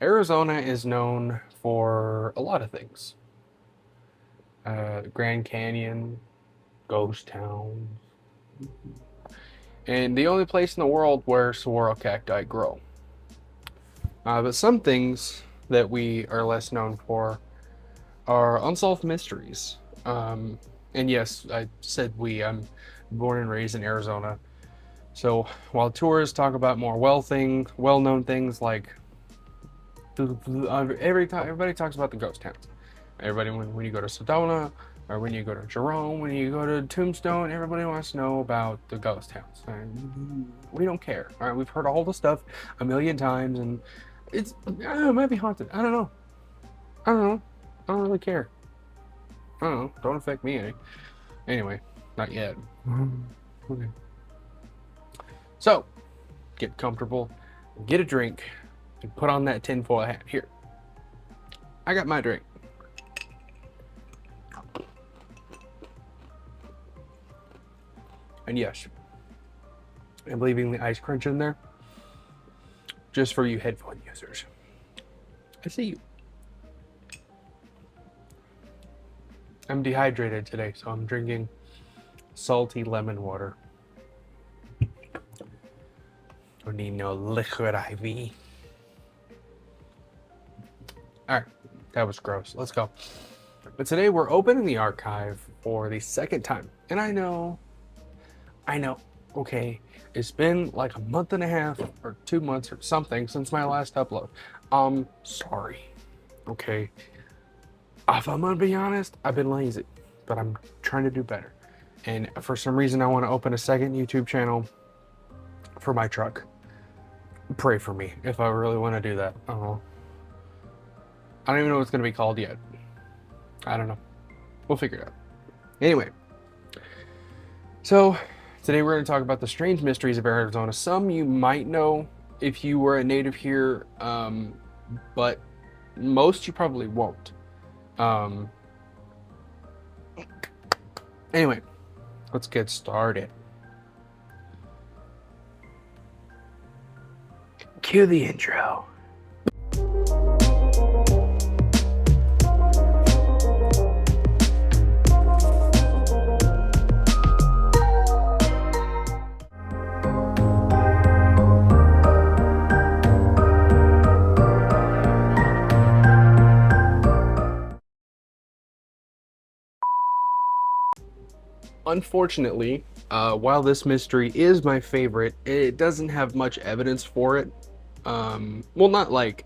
Arizona is known for a lot of things. Grand Canyon, ghost towns, and the only place in the world where saguaro cacti grow. But some things that we are less known for are unsolved mysteries. Um, and yes, I said we. I'm born and raised in Arizona. So while tourists talk about more well-known things like everybody talks about the ghost towns. Everybody, when you go to Sedona, or when you go to Jerome, when you go to Tombstone, everybody wants to know about the ghost towns. And we don't care. All right, we've heard all the stuff a million times, and it might be haunted. I don't know. I don't know. I don't really care. I don't know. Don't affect me any. Anyway, not yet. Okay. So, get comfortable, get a drink, and put on that tinfoil hat. Here, I got my drink. And yes, I'm leaving the ice crunch in there just for you headphone users. I see you. I'm dehydrated today, so I'm drinking salty lemon water. Don't need no liquid IV. All right, that was gross. Let's go. But today we're opening the archive for the second time. And I know, okay, it's been like a month and a half or 2 months or something since my last upload. I'm sorry, okay? If I'm gonna be honest, I've been lazy, but I'm trying to do better. And for some reason, I want to open a second YouTube channel for my truck. Pray for me if I really want to do that. I don't even know what it's gonna be called yet. I don't know. We'll figure it out. Anyway, so today we're going to talk about the strange mysteries of Arizona. Some you might know if you were a native here, but most you probably won't. Anyway, let's get started. Cue the intro. Unfortunately, while this mystery is my favorite, it doesn't have much evidence for it. Well, not like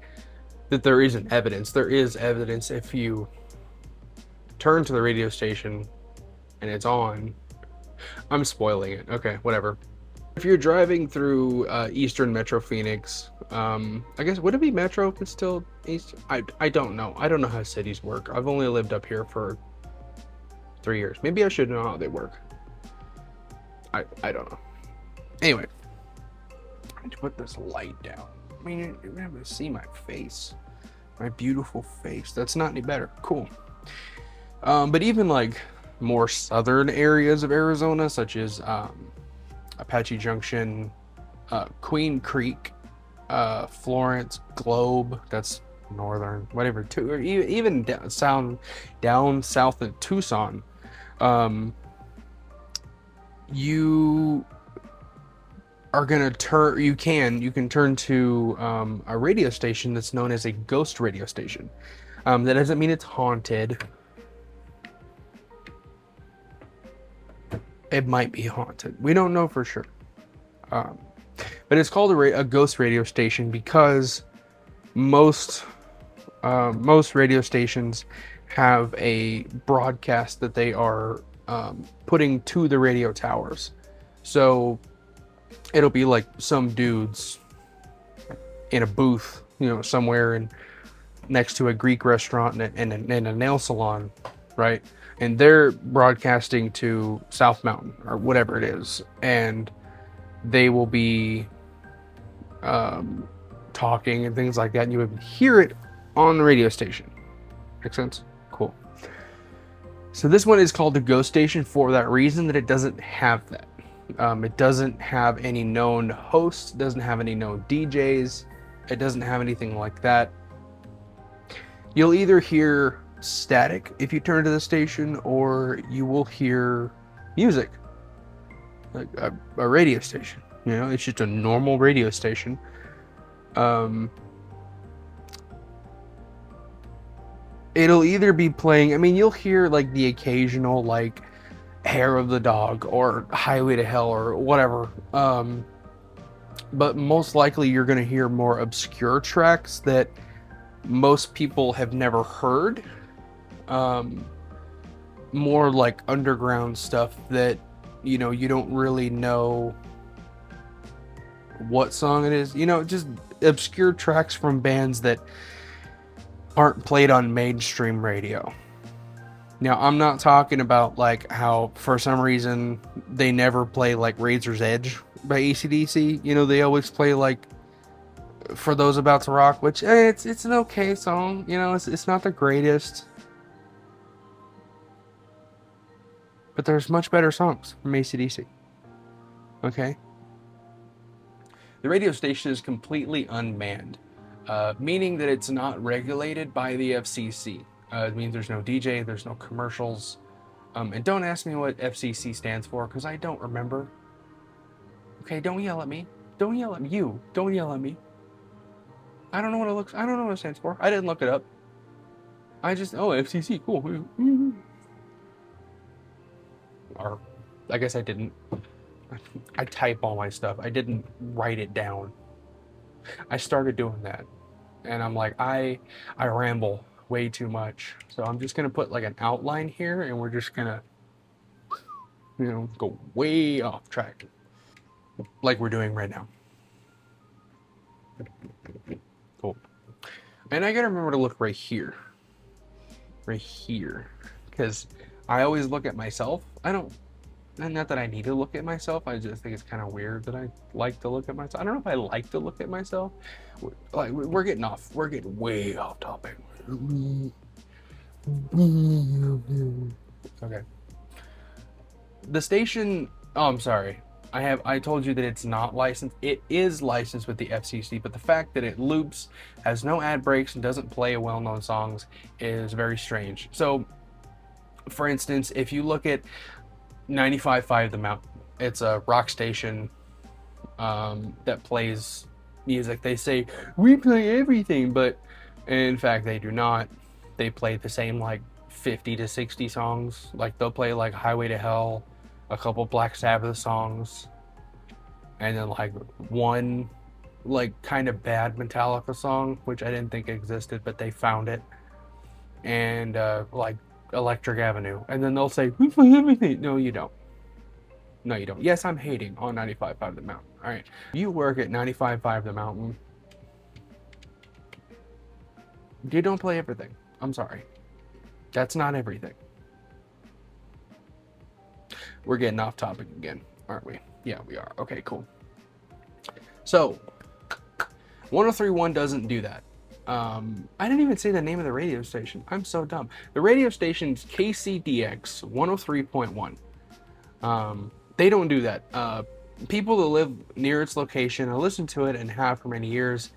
that there isn't evidence. There is evidence if you turn to the radio station and it's on. I'm spoiling it. Okay, whatever. If you're driving through Eastern Metro Phoenix, I guess would it be Metro if it's still East? I don't know. I don't know how cities work. I've only lived up here for 3 years. Maybe I should know how they work. I don't know. Anyway, I need to put this light down. I mean, you're able to see my face, my beautiful face. That's not any better. Cool. But even like more southern areas of Arizona, such as Apache Junction, Queen Creek, Florence, Globe. That's northern, whatever. Or even down south in Tucson. You are gonna turn. You can turn to a radio station that's known as a ghost radio station. That doesn't mean it's haunted. It might be haunted. We don't know for sure. But it's called a ghost radio station because most radio stations have a broadcast that they are putting to the radio towers. So it'll be like some dudes in a booth, somewhere next to a Greek restaurant and a nail salon, right? And they're broadcasting to South Mountain or whatever it is, and they will be talking and things like that, and you would hear it on the radio station. Make sense? Cool. So this one is called the Ghost Station for that reason, that it doesn't have that. It doesn't have any known hosts, doesn't have any known DJs, It doesn't have anything like that. You'll either hear static if you turn to the station, or you will hear music, like a radio station. You know, it's just a normal radio station. It'll either be playing, I mean, you'll hear like the occasional like Hair of the Dog or Highway to Hell or whatever. But most likely you're going to hear more obscure tracks that most people have never heard. More like underground stuff that, you know, you don't really know what song it is. You know, just obscure tracks from bands that aren't played on mainstream radio. Now, I'm not talking about like how for some reason they never play like Razor's Edge by AC/DC. You know, they always play like For Those About to Rock, which it's an okay song. You know, it's not the greatest, but there's much better songs from AC/DC. Okay. The radio station is completely unmanned, meaning that it's not regulated by the FCC. It means there's no DJ, there's no commercials. And don't ask me what FCC stands for, because I don't remember. Okay, don't yell at me. Don't yell at me. You. Don't yell at me. I don't know what it stands for. I didn't look it up. I just, FCC, cool. Or, I guess I didn't. I type all my stuff. I didn't write it down. I started doing that. And I'm like, I ramble way too much. So I'm just going to put like an outline here, and we're just going to, you know, go way off track. Like we're doing right now. Cool. And I got to remember to look right here. Right here. Because I always look at myself. Not that I need to look at myself. I just think it's kind of weird that I like to look at myself. I don't know if I like to look at myself. Like, we're getting way off topic. Okay. The station, I'm sorry. I told you that it's not licensed. It is licensed with the FCC, but the fact that it loops, has no ad breaks, and doesn't play well-known songs is very strange. So, for instance, if you look at 95.5 The Mountain, it's a rock station that plays music. They say, we play everything, but in fact, they do not. They play the same like 50 to 60 songs. Like, they'll play like Highway to Hell, a couple Black Sabbath songs, and then like one like kind of bad Metallica song, which I didn't think existed, but they found it, and like Electric Avenue. And then they'll say, we play everything. No, you don't. No, you don't. Yes, I'm hating on 95.5 The Mountain. All right. You work at 95.5 The Mountain. You don't play everything. I'm sorry. That's not everything. We're getting off topic again, aren't we? Yeah, we are. Okay, cool. So, 103.1 doesn't do that. I didn't even say the name of the radio station. I'm so dumb. The radio station's KCDX 103.1. They don't do that. People that live near its location and listen to it and have for many years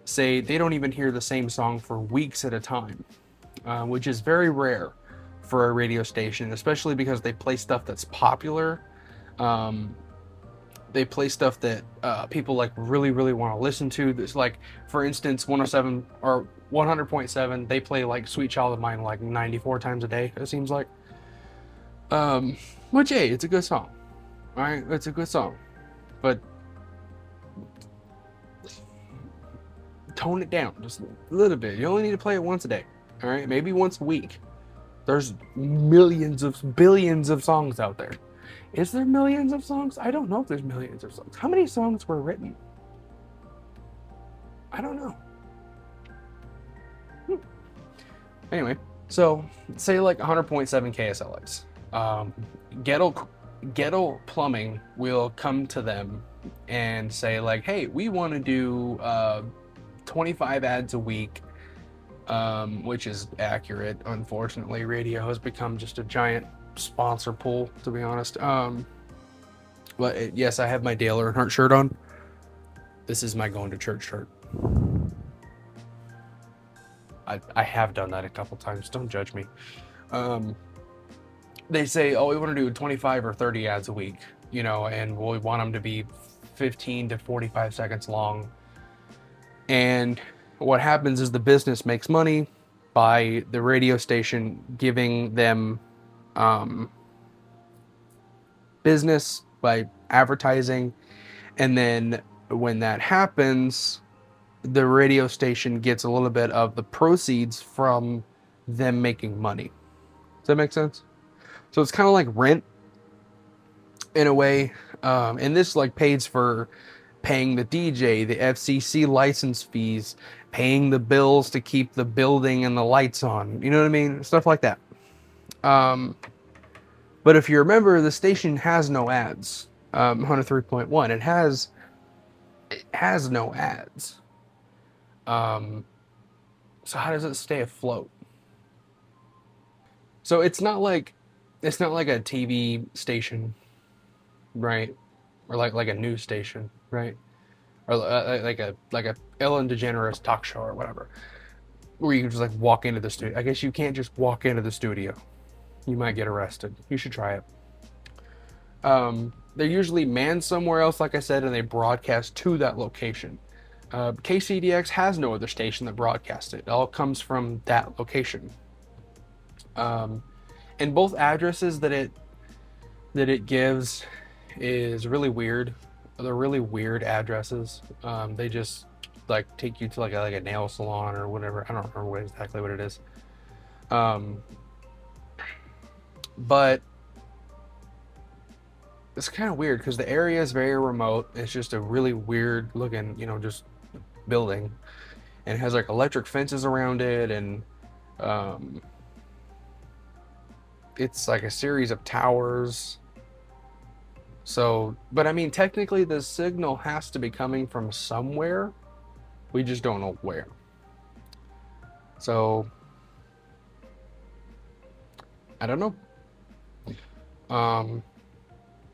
say they don't even hear the same song for weeks at a time, which is very rare for a radio station, especially because they play stuff that's popular. They play stuff that people like really want to listen to. There's like, for instance, 107 or 100.7, they play like Sweet Child of Mine like 94 times a day, it seems like. Which, hey, it's a good song. All right, it's a good song, but tone it down just a little bit. You only need to play it once a day. All right, maybe once a week. There's billions of songs out there. Is there millions of songs? I don't know if there's millions of songs. How many songs were written? I don't know. Anyway, so say like 100.7 KSLX. Ghetto Plumbing will come to them and say like, hey, we want to do 25 ads a week, which is accurate. Unfortunately, radio has become just a giant sponsor pool, to be honest. But yes, I have my Dale Earnhardt shirt on. This is my going to church shirt. I have done that a couple times. Don't judge me. They say, oh, we want to do 25 or 30 ads a week, you know, and we want them to be 15 to 45 seconds long. And what happens is the business makes money by the radio station giving them business by advertising. And then when that happens, the radio station gets a little bit of the proceeds from them making money. Does that make sense? So it's kind of like rent in a way. And this like pays for paying the DJ, the FCC license fees, paying the bills to keep the building and the lights on. You know what I mean? Stuff like that. But if you remember, the station has no ads. 103.1. It has no ads. So how does it stay afloat? So it's not like a TV station, right? Or like a news station, right? Or like a Ellen DeGeneres talk show or whatever, where you can just like walk into the studio. I guess you can't just walk into the studio. You might get arrested. You should try it. They're usually manned somewhere else, like I said, and they broadcast to that location. KCDX has no other station that broadcasts it. It all comes from that location. And both addresses that it gives is really weird. They're really weird addresses. They just like take you to like a nail salon or whatever. I don't remember exactly what it is. But it's kind of weird because the area is very remote. It's just a really weird looking, just building, and it has like electric fences around it, and it's like a series of towers. So, but I mean, technically the signal has to be coming from somewhere. We just don't know where. So, I don't know.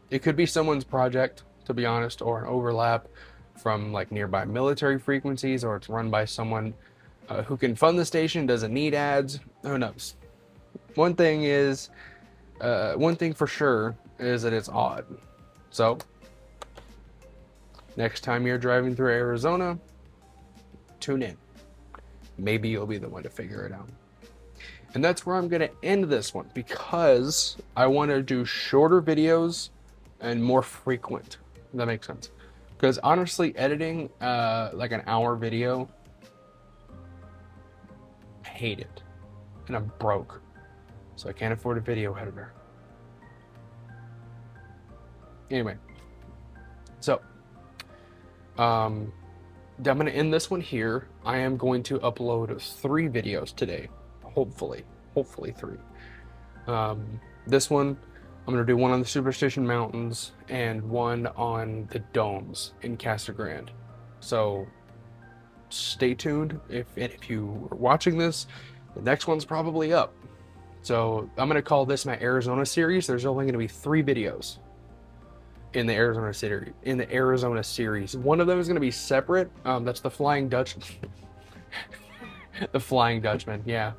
It could be someone's project, to be honest, or an overlap from like nearby military frequencies, or it's run by someone who can fund the station, doesn't need ads. Who knows? One thing for sure is that it's odd. So, next time you're driving through Arizona, tune in. Maybe you'll be the one to figure it out. And that's where I'm going to end this one, because I want to do shorter videos and more frequent. If that makes sense. Because honestly, editing like an hour video, I hate it. And I'm broke. So I can't afford a video editor. Anyway. So, I'm going to end this one here. I am going to upload 3 videos today. Hopefully 3. This one, I'm going to do one on the Superstition Mountains and one on the domes in Casa Grande. So stay tuned. If you are watching this, the next one's probably up. So I'm going to call this my Arizona series. There's only going to be 3 videos in the Arizona series. One of them is going to be separate. That's the Flying Dutch. The Flying Dutchman, yeah.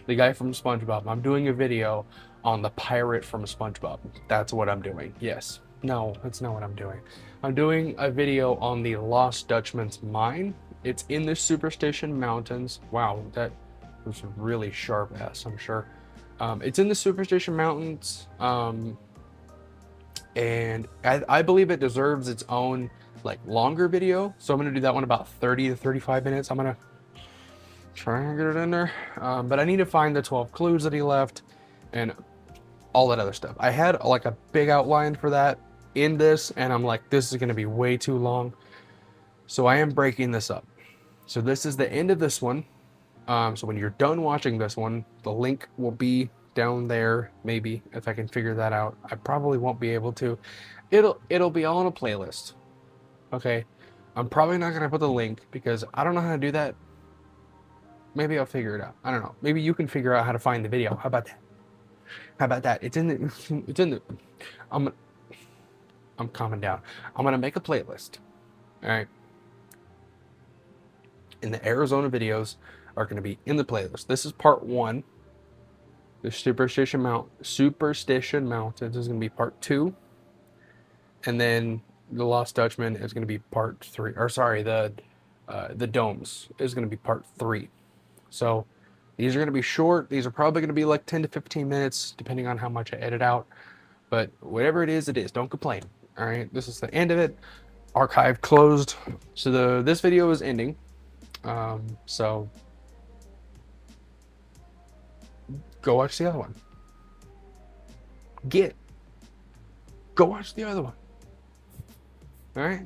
The guy from SpongeBob. I'm doing a video on the pirate from SpongeBob. That's what I'm doing. Yes. No, that's not what I'm doing. I'm doing a video on the Lost Dutchman's mine. It's in the Superstition Mountains. Wow, that was a really sharp S, I'm sure. It's in the Superstition Mountains. And I believe it deserves its own like longer video. So I'm going to do that one about 30 to 35 minutes. I'm going to try and get it in there. But I need to find the 12 clues that he left and all that other stuff. I had like a big outline for that in this, and I'm like, this is going to be way too long. So I am breaking this up. So this is the end of this one. So when you're done watching this one, the link will be down there, maybe, if I can figure that out. I probably won't be able to. It'll be all in a playlist. Okay. I'm probably not going to put the link because I don't know how to do that. Maybe I'll figure it out. I don't know. Maybe you can figure out how to find the video. How about that? It's in the I'm calming down. I'm going to make a playlist. All right. In the Arizona videos, are going to be in the playlist. This is part 1. The Superstition Mountains is going to be part 2, and then the Lost Dutchman is going to be part 3. Or sorry, the Domes is going to be part 3. So these are going to be short. These are probably going to be like 10 to 15 minutes, depending on how much I edit out. But whatever it is, it is. Don't complain. All right, this is the end of it. Archive closed. So this video is ending. So go watch the other one. Go watch the other one. All right,